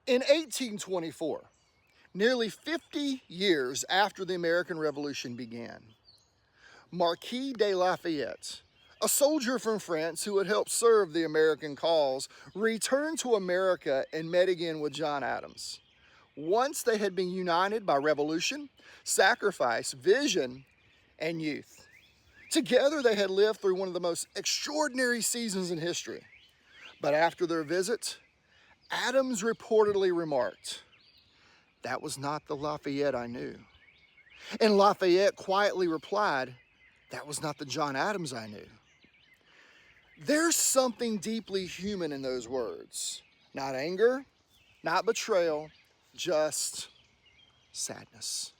In 1824, nearly 50 years after the American Revolution began, Marquis de Lafayette, a soldier from France who had helped serve the American cause, returned to America and met again with John Adams. Once they had been united by revolution, sacrifice, vision, and youth. Together they had lived through one of the most extraordinary seasons in history. But after their visit, Adams reportedly remarked, "That was not the Lafayette I knew." And Lafayette quietly replied, "That was not the John Adams I knew." There's something deeply human in those words. Not anger, not betrayal, just sadness.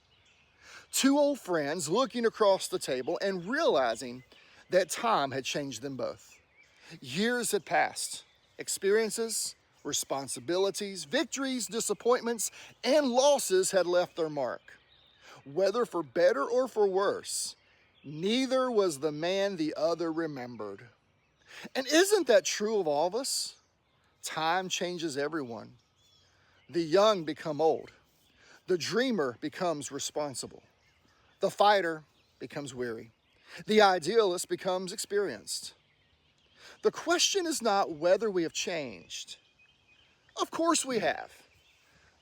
Two old friends looking across the table and realizing that time had changed them both. Years had passed. Experiences, responsibilities, victories, disappointments, and losses had left their mark. Whether for better or for worse, neither was the man the other remembered. And isn't that true of all of us? Time changes everyone. The young become old. The dreamer becomes responsible. The fighter becomes weary. The idealist becomes experienced. The question is not whether we have changed. Of course we have.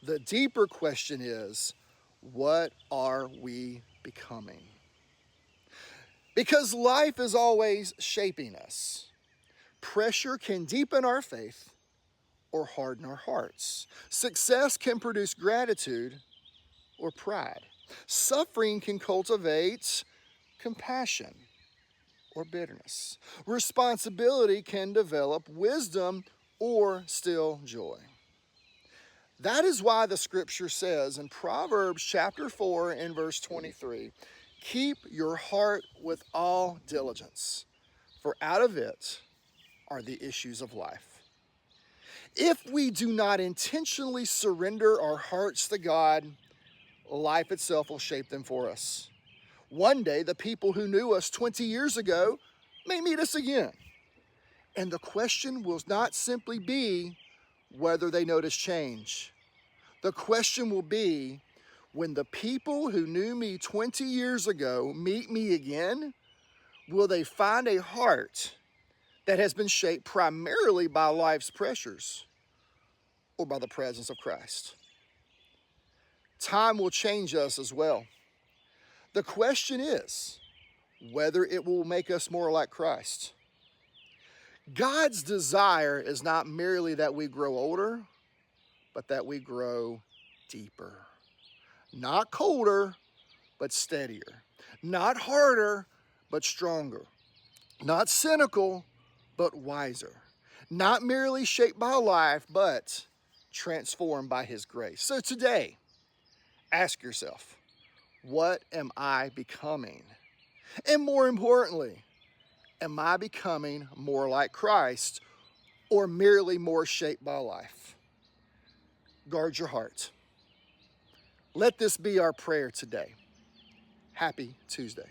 The deeper question is, what are we becoming? Because life is always shaping us. Pressure can deepen our faith or harden our hearts. Success can produce gratitude or pride. Suffering can cultivate compassion or bitterness. Responsibility can develop wisdom or still joy. That is why the scripture says in Proverbs chapter 4 and verse 23, "Keep your heart with all diligence, for out of it are the issues of life." If we do not intentionally surrender our hearts to God, life itself will shape them for us. One day, the people who knew us 20 years ago may meet us again. And the question will not simply be whether they notice change. The question will be, when the people who knew me 20 years ago meet me again, will they find a heart that has been shaped primarily by life's pressures or by the presence of Christ? Time will change us as well. The question is whether it will make us more like Christ. God's desire is not merely that we grow older, but that we grow deeper. Not colder, but steadier. Not harder, but stronger. Not cynical, but wiser. Not merely shaped by life, but transformed by His grace. So today, ask yourself, what am I becoming? And more importantly, am I becoming more like Christ or merely more shaped by life? Guard your heart. Let this be our prayer today. Happy Tuesday.